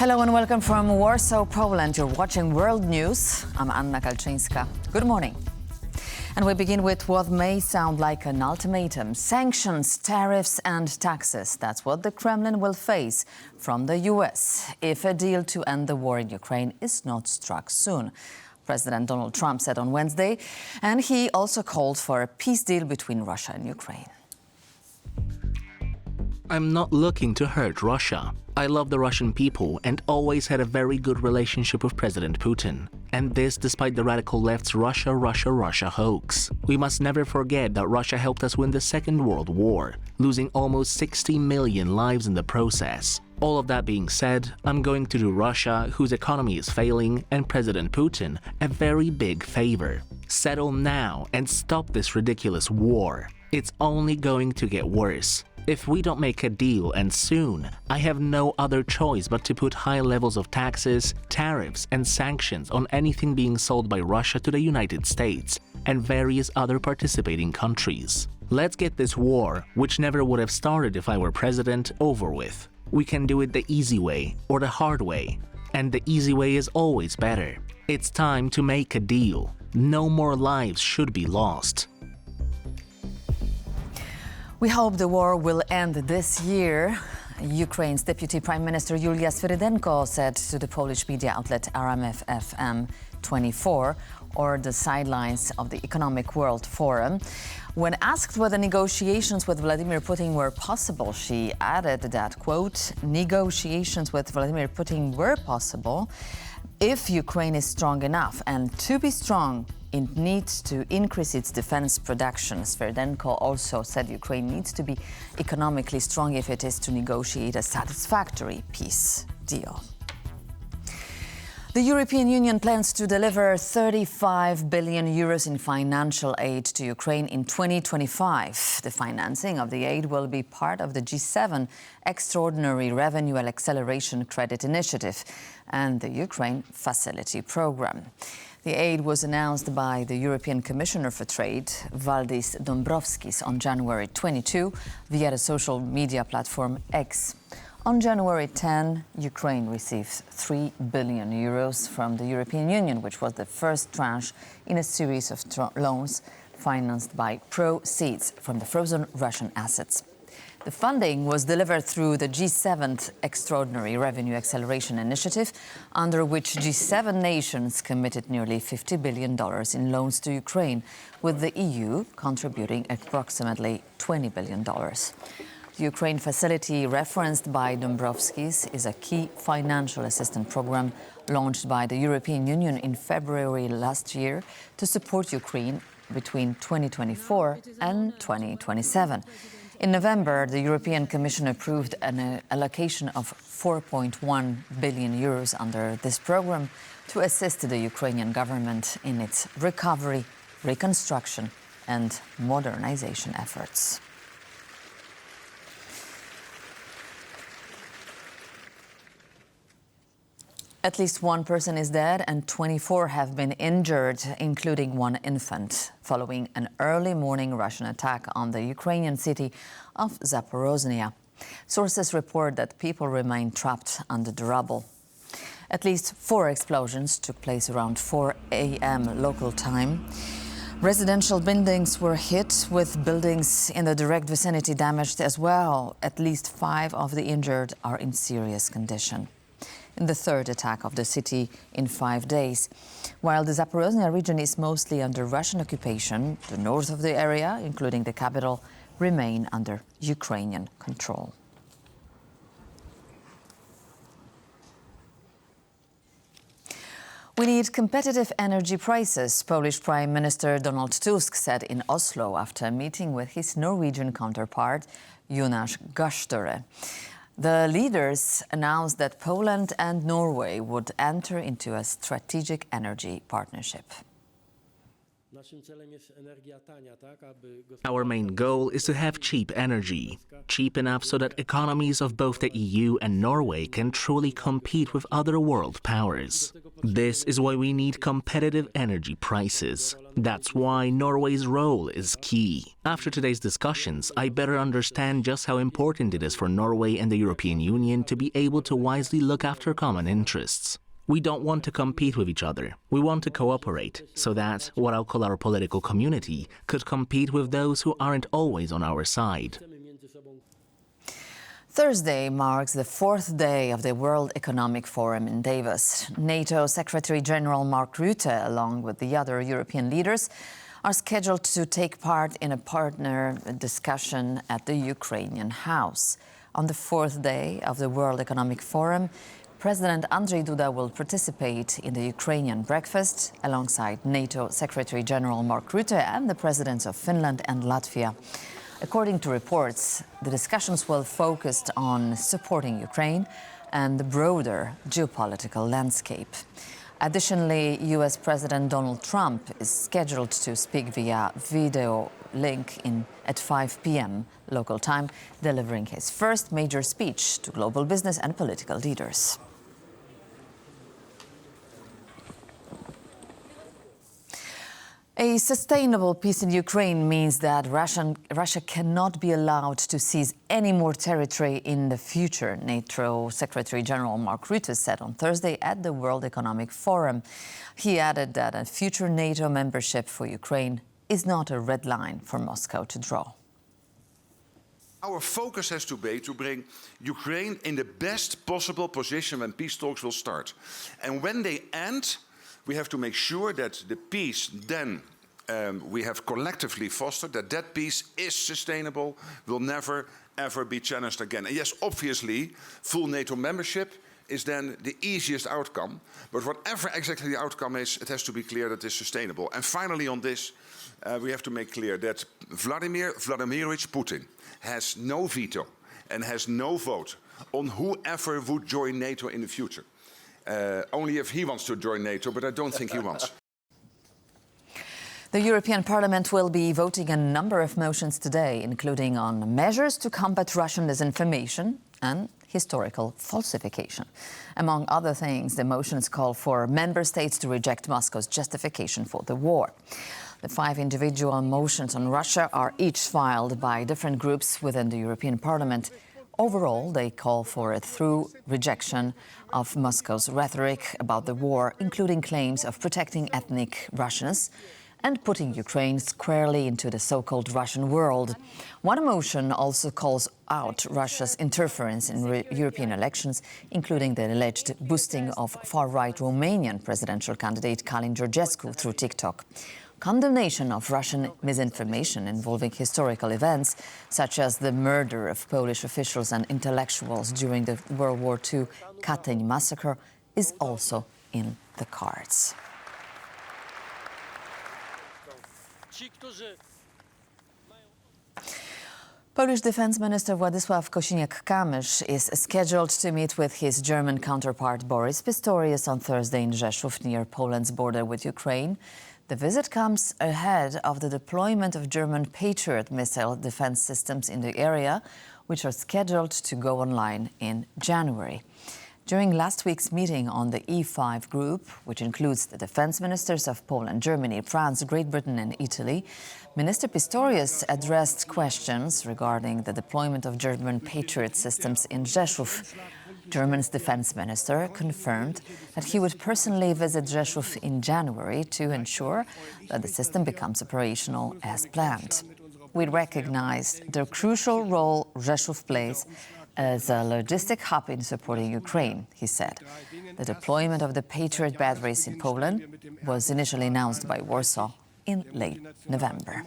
Hello and welcome from Warsaw, Poland. You're watching World News. I'm Anna Kalczyńska. Good morning. And we begin with what may sound like an ultimatum. Sanctions, tariffs and taxes. That's what the Kremlin will face from the US if a deal to end the war in Ukraine is not struck soon. President Donald Trump said on Wednesday, and he also called for a peace deal between Russia and Ukraine. I'm not looking to hurt Russia. I love the Russian people and always had a very good relationship with President Putin. And this despite the radical left's Russia, Russia, Russia hoax. We must never forget that Russia helped us win the Second World War, losing almost 60 million lives in the process. All of that being said, I'm going to do Russia, whose economy is failing, and President Putin a very big favor. Settle now and stop this ridiculous war. It's only going to get worse. If we don't make a deal, and soon, I have no other choice but to put high levels of taxes, tariffs and sanctions on anything being sold by Russia to the United States and various other participating countries. Let's get this war, which never would have started if I were president, over with. We can do it the easy way or the hard way, and the easy way is always better. It's time to make a deal. No more lives should be lost. We hope the war will end this year. Ukraine's Deputy Prime Minister Julia Svyrydenko said to the Polish media outlet RMF-FM 24, or the sidelines of the Economic World Forum. When asked whether negotiations with Vladimir Putin were possible, she added that, quote, negotiations with Vladimir Putin were possible if Ukraine is strong enough, and to be strong, it needs to increase its defense production. Svyrydenko also said Ukraine needs to be economically strong if it is to negotiate a satisfactory peace deal. The European Union plans to deliver 35 billion euros in financial aid to Ukraine in 2025. The financing of the aid will be part of the G7 Extraordinary Revenue Acceleration Credit Initiative and the Ukraine Facility Program. The aid was announced by the European Commissioner for Trade, Valdis Dombrovskis, on January 22 via the social media platform X. On January 10, Ukraine received 3 billion euros from the European Union, which was the first tranche in a series of loans financed by proceeds from the frozen Russian assets. The funding was delivered through the G7 Extraordinary Revenue Acceleration Initiative, under which G7 nations committed nearly $50 billion in loans to Ukraine, with the EU contributing approximately $20 billion. The Ukraine facility referenced by Dombrovskis is a key financial assistance program launched by the European Union in February last year to support Ukraine between 2024 and 2027. In November, the European Commission approved an allocation of 4.1 billion euros under this program to assist the Ukrainian government in its recovery, reconstruction and modernization efforts. At least one person is dead and 24 have been injured, including one infant, following an early morning Russian attack on the Ukrainian city of Zaporizhzhia. Sources report that people remain trapped under the rubble. At least 4 explosions took place around 4 a.m. local time. Residential buildings were hit, with buildings in the direct vicinity damaged as well. At least 5 of the injured are in serious condition. In the third attack of the city in 5 days. While the Zaporizhzhia region is mostly under Russian occupation, the north of the area, including the capital, remain under Ukrainian control. We need competitive energy prices, Polish Prime Minister Donald Tusk said in Oslo after meeting with his Norwegian counterpart, Jonas Gahr Støre. The leaders announced that Poland and Norway would enter into a strategic energy partnership. Our main goal is to have cheap energy, cheap enough so that economies of both the EU and Norway can truly compete with other world powers. This is why we need competitive energy prices. That's why Norway's role is key. After today's discussions, I better understand just how important it is for Norway and the European Union to be able to wisely look after common interests. We don't want to compete with each other. We want to cooperate, so that what I'll call our political community could compete with those who aren't always on our side. Thursday marks the fourth day of the World Economic Forum in Davos. NATO Secretary-General Mark Rutte, along with the other European leaders, are scheduled to take part in a partner discussion at the Ukrainian House. On the fourth day of the World Economic Forum, President Andrzej Duda will participate in the Ukrainian breakfast alongside NATO Secretary-General Mark Rutte and the presidents of Finland and Latvia. According to reports, the discussions will focus on supporting Ukraine and the broader geopolitical landscape. Additionally, U.S. President Donald Trump is scheduled to speak via video link at 5 p.m. local time, delivering his first major speech to global business and political leaders. A sustainable peace in Ukraine means that Russia cannot be allowed to seize any more territory in the future, NATO Secretary-General Mark Rutte said on Thursday at the World Economic Forum. He added that a future NATO membership for Ukraine is not a red line for Moscow to draw. Our focus has to be to bring Ukraine in the best possible position when peace talks will start. And when they end, we have to make sure that the peace then we have collectively fostered, that peace is sustainable, will never, ever be challenged again. And yes, obviously, full NATO membership is then the easiest outcome. But whatever exactly the outcome is, it has to be clear that it's sustainable. And finally on this, we have to make clear that Vladimir Vladimirovich Putin has no veto and has no vote on whoever would join NATO in the future. Only if he wants to join NATO, but I don't think he wants. The European Parliament will be voting a number of motions today, including on measures to combat Russian disinformation and historical falsification. Among other things, the motions call for member states to reject Moscow's justification for the war. The 5 individual motions on Russia are each filed by different groups within the European Parliament. Overall, they call for a thorough rejection of Moscow's rhetoric about the war, including claims of protecting ethnic Russians and putting Ukraine squarely into the so-called Russian world. One motion also calls out Russia's interference in European elections, including the alleged boosting of far-right Romanian presidential candidate Călin Georgescu through TikTok. Condemnation of Russian misinformation involving historical events, such as the murder of Polish officials and intellectuals during the World War II Katyń massacre, is also in the cards. Polish Defense Minister Władysław Kosiniak-Kamysz is scheduled to meet with his German counterpart Boris Pistorius on Thursday in Rzeszów, near Poland's border with Ukraine. The visit comes ahead of the deployment of German Patriot missile defense systems in the area, which are scheduled to go online in January. During last week's meeting on the E5 group, which includes the defense ministers of Poland, Germany, France, Great Britain and Italy, Minister Pistorius addressed questions regarding the deployment of German Patriot systems in Rzeszów. Germany's defense minister confirmed that he would personally visit Rzeszów in January to ensure that the system becomes operational as planned. We recognize the crucial role Rzeszów plays as a logistic hub in supporting Ukraine, he said. The deployment of the Patriot batteries in Poland was initially announced by Warsaw in late November.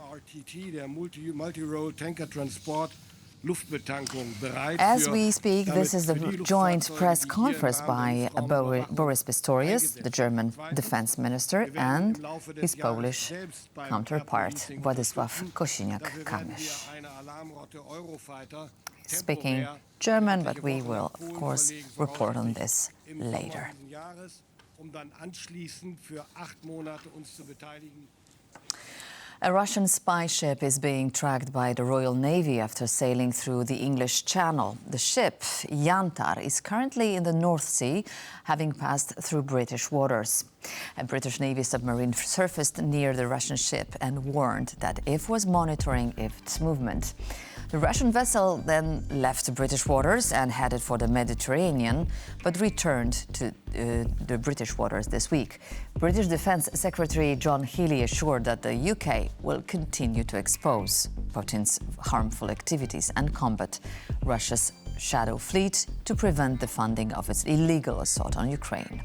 As we speak, this is the joint press conference by Boris Pistorius, the German defense minister, and his Polish counterpart, Władysław Kosiniak-Kamysz. Speaking German, but we will, of course, report on this later. A Russian spy ship is being tracked by the Royal Navy after sailing through the English Channel. The ship, Yantar, is currently in the North Sea, having passed through British waters. A British Navy submarine surfaced near the Russian ship and warned that it was monitoring its movement. The Russian vessel then left British waters and headed for the Mediterranean, but returned to the British waters this week. British Defence Secretary John Healey assured that the UK will continue to expose Putin's harmful activities and combat Russia's shadow fleet to prevent the funding of its illegal assault on Ukraine.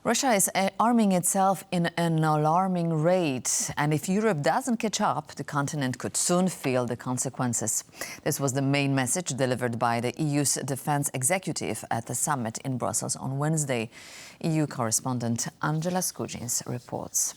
Russia is arming itself in an alarming rate, and if Europe doesn't catch up, the continent could soon feel the consequences. This was the main message delivered by the EU's defense executive at the summit in Brussels on Wednesday. EU correspondent Angela Skujins reports.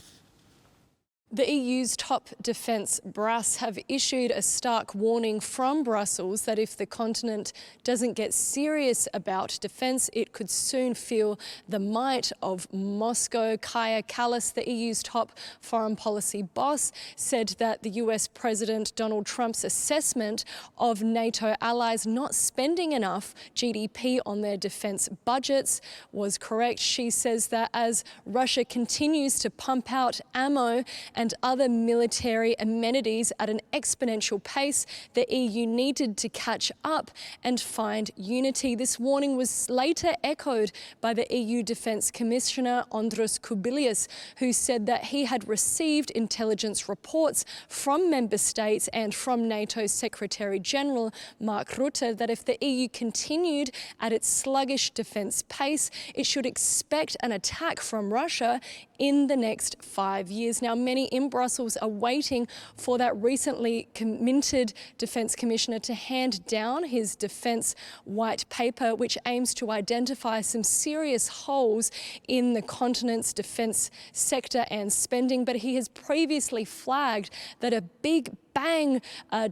The EU's top defence brass have issued a stark warning from Brussels that if the continent doesn't get serious about defence, it could soon feel the might of Moscow. Kaja Kallas, the EU's top foreign policy boss, said that the US President Donald Trump's assessment of NATO allies not spending enough GDP on their defence budgets was correct. She says that as Russia continues to pump out ammo and other military amenities at an exponential pace, the EU needed to catch up and find unity. This warning was later echoed by the EU Defence Commissioner Andrius Kubilius, who said that he had received intelligence reports from member states and from NATO Secretary General Mark Rutte that if the EU continued at its sluggish defence pace, it should expect an attack from Russia in the next 5 years. Now, many in Brussels are waiting for that recently minted Defence Commissioner to hand down his Defence White Paper, which aims to identify some serious holes in the continent's defence sector and spending. But he has previously flagged that a big bang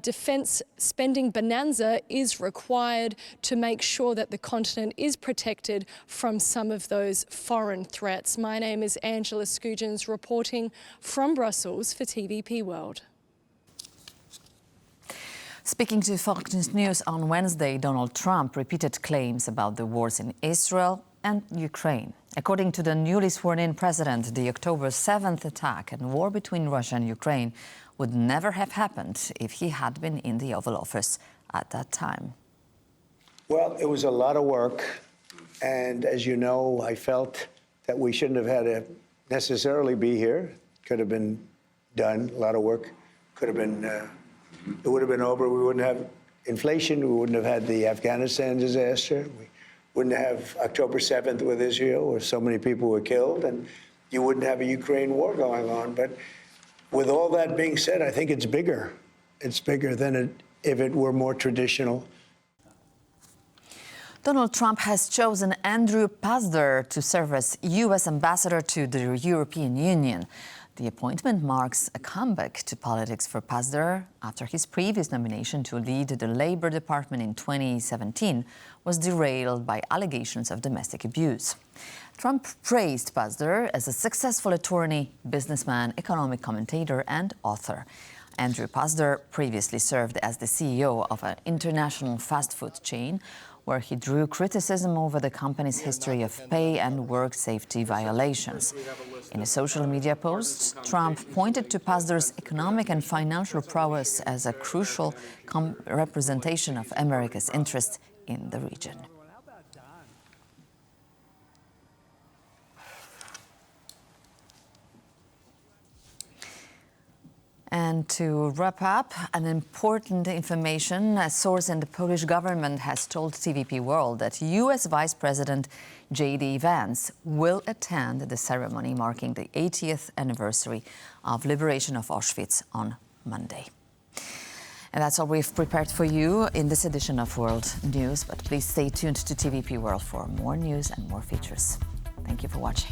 defence spending bonanza is required to make sure that the continent is protected from some of those foreign threats. My name is Angela Skujins, reporting from Brussels for TVP World. Speaking to Fox News on Wednesday, Donald Trump repeated claims about the wars in Israel and Ukraine. According to the newly sworn-in president, the October 7th attack and war between Russia and Ukraine would never have happened if he had been in the Oval Office at that time. Well, it was a lot of work, and as you know, I felt that we shouldn't have had to necessarily be here. Could have been done, a lot of work could have been, it would have been over. We wouldn't have inflation, we wouldn't have had the Afghanistan disaster, we wouldn't have October 7th with Israel, where so many people were killed, and you wouldn't have a Ukraine war going on. But with all that being said, I think it's bigger. It's bigger than if it were more traditional. Donald Trump has chosen Andrew Pazder to serve as U.S. ambassador to the European Union. The appointment marks a comeback to politics for Pazder after his previous nomination to lead the Labor Department in 2017 was derailed by allegations of domestic abuse. Trump praised Pazder as a successful attorney, businessman, economic commentator, and author. Andrew Pazder previously served as the CEO of an international fast food chain, where he drew criticism over the company's history of pay and work safety violations. In a social media post, Trump pointed to Pazder's economic and financial prowess as a crucial representation of America's interest in the region. And to wrap up, an important information. A source in the Polish government has told TVP World that U.S. Vice President J.D. Vance will attend the ceremony marking the 80th anniversary of liberation of Auschwitz on Monday. And that's all we've prepared for you in this edition of World News. But please stay tuned to TVP World for more news and more features. Thank you for watching.